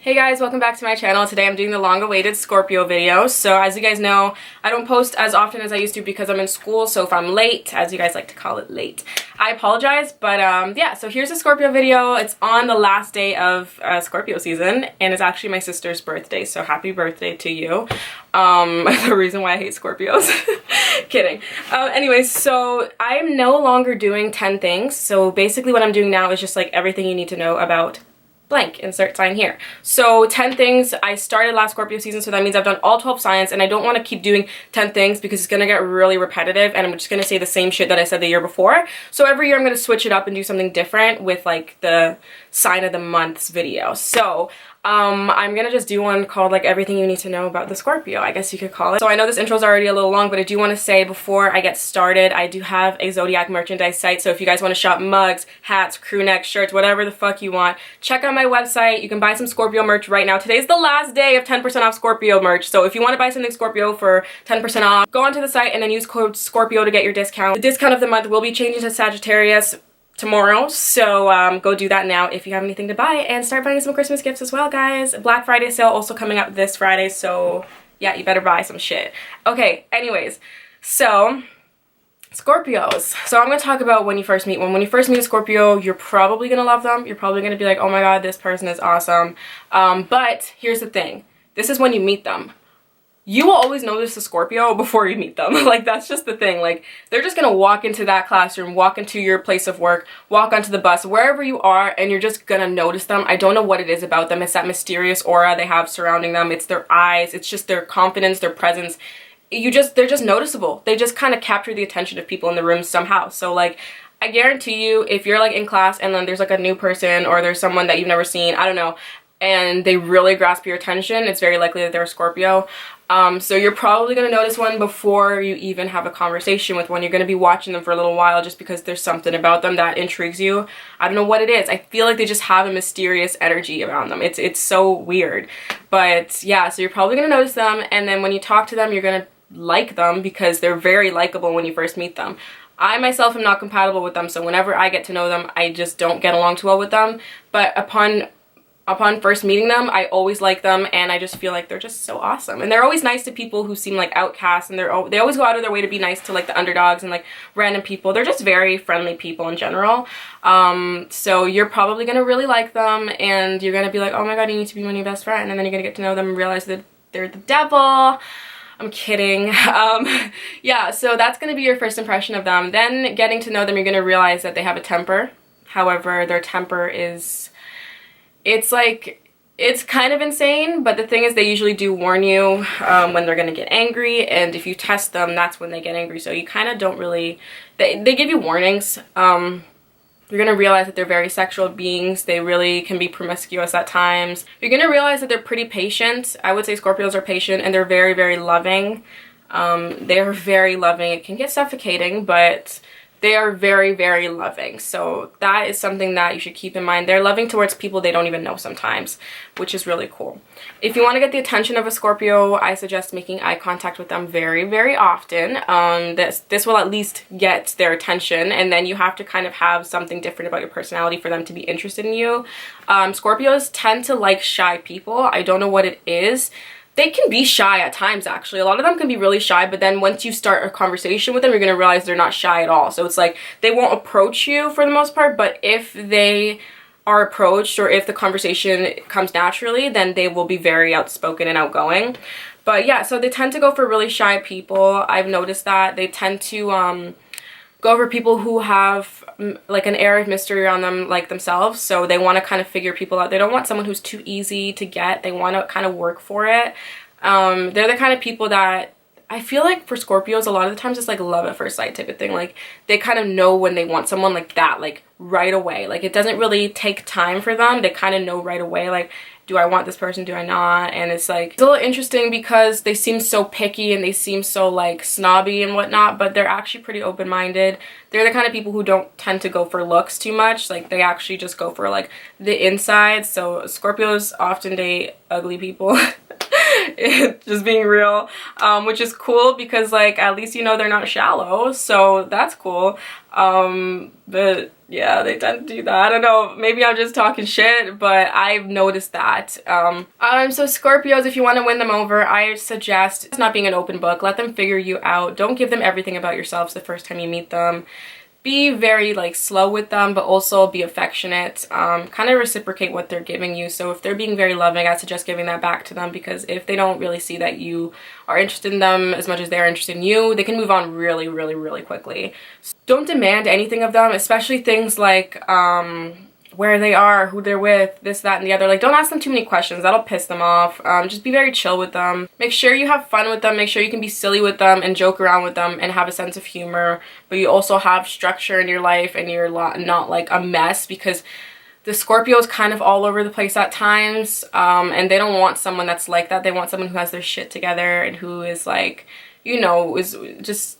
Hey guys, welcome back to my channel. Today I'm doing the long-awaited Scorpio video. So as you guys know, I don't post as often as I used to because I'm in school, so if I'm late, as you guys like to call it, late, I apologize. But yeah, so here's a Scorpio video. It's on the last day of Scorpio season, and it's actually my sister's birthday, so happy birthday to you. The reason why I hate Scorpios. Kidding. Anyways, so I'm no longer doing 10 things. So basically what I'm doing now is just like everything you need to know about blank, insert sign here. So 10 things. I started last Scorpio season, so that means I've done all 12 signs, and I don't want to keep doing 10 things because it's going to get really repetitive and I'm just going to say the same shit that I said the year before. So every year I'm going to switch it up and do something different with like the sign of the month's video. So I'm gonna just do one called like everything you need to know about the Scorpio, I guess you could call it. So I know this intro is already a little long, but I do want to say before I get started, I do have a ZODIAC merchandise site. So if you guys want to shop mugs, hats, crew neck, shirts, whatever the fuck you want, check out my website. You can buy some Scorpio merch right now. Today's the last day of 10% off Scorpio merch. So if you want to buy something Scorpio for 10% off, go onto the site and then use code Scorpio to get your discount. The discount of the month will be changing to Sagittarius tomorrow, so go do that now if you have anything to buy, and start buying some Christmas gifts as well, guys. Black Friday sale also coming up this Friday, so yeah, you better buy some shit. Okay, anyways, so Scorpios. So I'm going to talk about when you first meet one. When you first meet a Scorpio, you're probably going to love them. You're probably going to be like, oh my god, this person is awesome. But here's the thing. This is when you meet them. You will always notice a Scorpio before you meet them. Like, that's just the thing. Like, they're just gonna walk into that classroom, walk into your place of work, walk onto the bus, wherever you are, and you're just gonna notice them. I don't know what it is about them. It's that mysterious aura they have surrounding them. It's their eyes. It's just their confidence, their presence. They're just noticeable. They just kind of capture the attention of people in the room somehow. So, like, I guarantee you, if you're, like, in class and then there's, like, a new person or there's someone that you've never seen, I don't know, and they really grasp your attention, it's very likely that they're a Scorpio. So you're probably going to notice one before you even have a conversation with one. You're going to be watching them for a little while just because there's something about them that intrigues you. I don't know what it is. I feel like they just have a mysterious energy around them. It's so weird. But yeah, so you're probably going to notice them, and then when you talk to them, you're going to like them because they're very likable when you first meet them. I myself am not compatible with them, so whenever I get to know them, I just don't get along too well with them. But upon first meeting them, I always like them, and I just feel like they're just so awesome. And they're always nice to people who seem like outcasts, and they always go out of their way to be nice to like the underdogs and like random people. They're just very friendly people in general. So you're probably gonna really like them, and you're gonna be like, oh my god, you need to be my new best friend. And then you're gonna get to know them and realize that they're the devil. I'm kidding. Yeah, so that's gonna be your first impression of them. Then getting to know them, you're gonna realize that they have a temper. However, their temper is... it's kind of insane, but the thing is they usually do warn you when they're gonna get angry, and if you test them, that's when they get angry. So you kind of don't really... They give you warnings. You're gonna realize that they're very sexual beings. They really can be promiscuous at times. You're gonna realize that they're pretty patient. I would say Scorpios are patient, and they're very, very loving. They're very loving. It can get suffocating, but... they are very, very loving. So that is something that you should keep in mind. They're loving towards people they don't even know sometimes, which is really cool. If you want to get the attention of a Scorpio, I suggest making eye contact with them very, very often. This will at least get their attention, and then you have to kind of have something different about your personality for them to be interested in you. Scorpios tend to like shy people. I don't know what it is. They can be shy at times, actually. A lot of them can be really shy, but then once you start a conversation with them, you're going to realize they're not shy at all. So it's like they won't approach you for the most part, but if they are approached or if the conversation comes naturally, then they will be very outspoken and outgoing. But yeah, so they tend to go for really shy people. I've noticed that. They tend to go over people who have like an air of mystery around them like themselves, so they want to kind of figure people out. They don't want someone who's too easy to get. They want to kind of work for it. They're the kind of people that I feel like for Scorpios a lot of the times it's like love at first sight type of thing. Like they kind of know when they want someone like that, like right away. Like it doesn't really take time for them. They kind of know right away, like, do I want this person, do I not? And it's like, it's a little interesting because they seem so picky and they seem so like snobby and whatnot, but they're actually pretty open-minded. They're the kind of people who don't tend to go for looks too much. Like they actually just go for like the inside. So Scorpios often date ugly people. just being real, which is cool because like at least you know they're not shallow, so that's cool. But yeah, they tend to do that. I don't know, maybe I'm just talking shit, but I've noticed that. So Scorpios, if you want to win them over, I suggest it's not being an open book. Let them figure you out. Don't give them everything about yourselves the first time you meet them. Be very like slow with them, but also be affectionate. Kind of reciprocate what they're giving you. So if they're being very loving, I suggest giving that back to them, because if they don't really see that you are interested in them as much as they're interested in you, they can move on really, really, really quickly. So don't demand anything of them, especially things like where they are, who they're with, this, that, and the other. Like, don't ask them too many questions. That'll piss them off. Just be very chill with them. Make sure you have fun with them. Make sure you can be silly with them and joke around with them and have a sense of humor. But you also have structure in your life and you're not like a mess, because the Scorpio is kind of all over the place at times. And they don't want someone that's like that. They want someone who has their shit together and who is like, you know, is just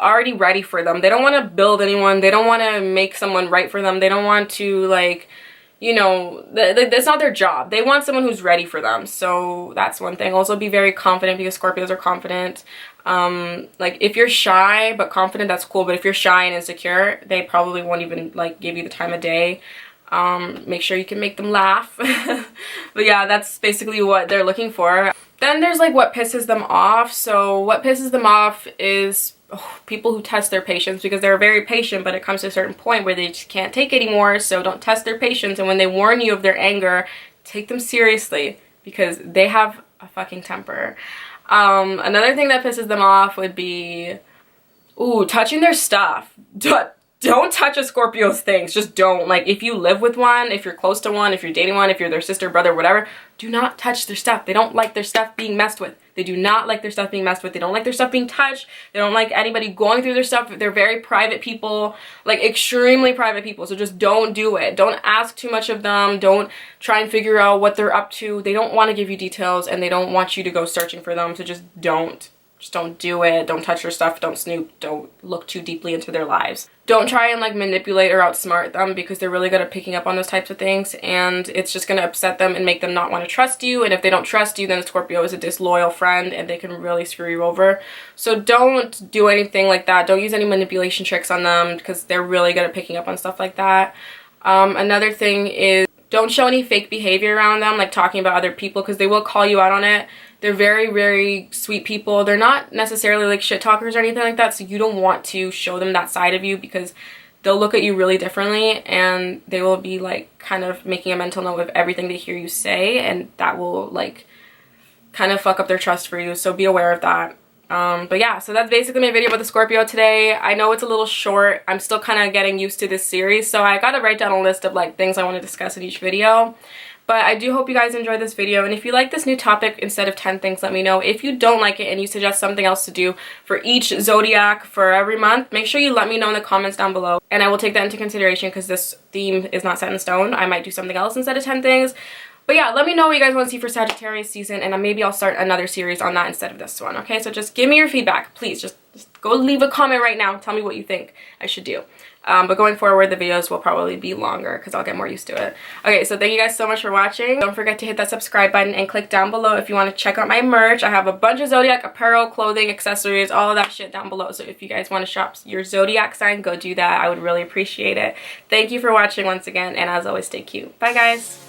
already ready for them. They don't want to build anyone. They don't want to make someone right for them. They don't want to, like, you know, that's not their job. They want someone who's ready for them. So that's one thing. Also be very confident, because Scorpios are confident. Like if you're shy but confident, that's cool. But if you're shy and insecure, they probably won't even like give you the time of day. Make sure you can make them laugh. But yeah, that's basically what they're looking for. Then there's like what pisses them off. So what pisses them off is people who test their patience, because they're very patient, but it comes to a certain point where they just can't take anymore. So don't test their patience, and when they warn you of their anger, take them seriously, because they have a fucking temper. Another thing that pisses them off would be touching their stuff. Don't touch a Scorpio's things. Just don't. Like, if you live with one, if you're close to one, if you're dating one, if you're their sister, brother, whatever, do not touch their stuff. They don't like their stuff being messed with. They do not like their stuff being messed with. They don't like their stuff being touched. They don't like anybody going through their stuff. They're very private people, like extremely private people. So just don't do it. Don't ask too much of them. Don't try and figure out what they're up to. They don't want to give you details, and they don't want you to go searching for them. So just don't. Just don't do it. Don't touch their stuff. Don't snoop. Don't look too deeply into their lives. Don't try and like manipulate or outsmart them, because they're really good at picking up on those types of things, and it's just going to upset them and make them not want to trust you. And if they don't trust you, then Scorpio is a disloyal friend and they can really screw you over. So don't do anything like that. Don't use any manipulation tricks on them, because they're really good at picking up on stuff like that. Another thing is, don't show any fake behavior around them, like talking about other people, because they will call you out on it. They're very, very sweet people. They're not necessarily like shit talkers or anything like that, so you don't want to show them that side of you, because they'll look at you really differently, and they will be like kind of making a mental note of everything they hear you say, and that will like kind of fuck up their trust for you, so be aware of that. But yeah, so that's basically my video about the Scorpio today. I know it's a little short. I'm still kind of getting used to this series, so I gotta write down a list of like things I want to discuss in each video. But I do hope you guys enjoyed this video, and if you like this new topic instead of 10 things, let me know. If you don't like it and you suggest something else to do for each zodiac for every month, make sure you let me know in the comments down below, and I will take that into consideration, because this theme is not set in stone. I might do something else instead of 10 things. But yeah, let me know what you guys want to see for Sagittarius season, and maybe I'll start another series on that instead of this one, okay? So just give me your feedback, please. Just go leave a comment right now. Tell me what you think I should do. But going forward, the videos will probably be longer, because I'll get more used to it. Okay, so thank you guys so much for watching. Don't forget to hit that subscribe button and click down below if you want to check out my merch. I have a bunch of Zodiac apparel, clothing, accessories, all of that shit down below. So if you guys want to shop your Zodiac sign, go do that. I would really appreciate it. Thank you for watching once again, and as always, stay cute. Bye, guys.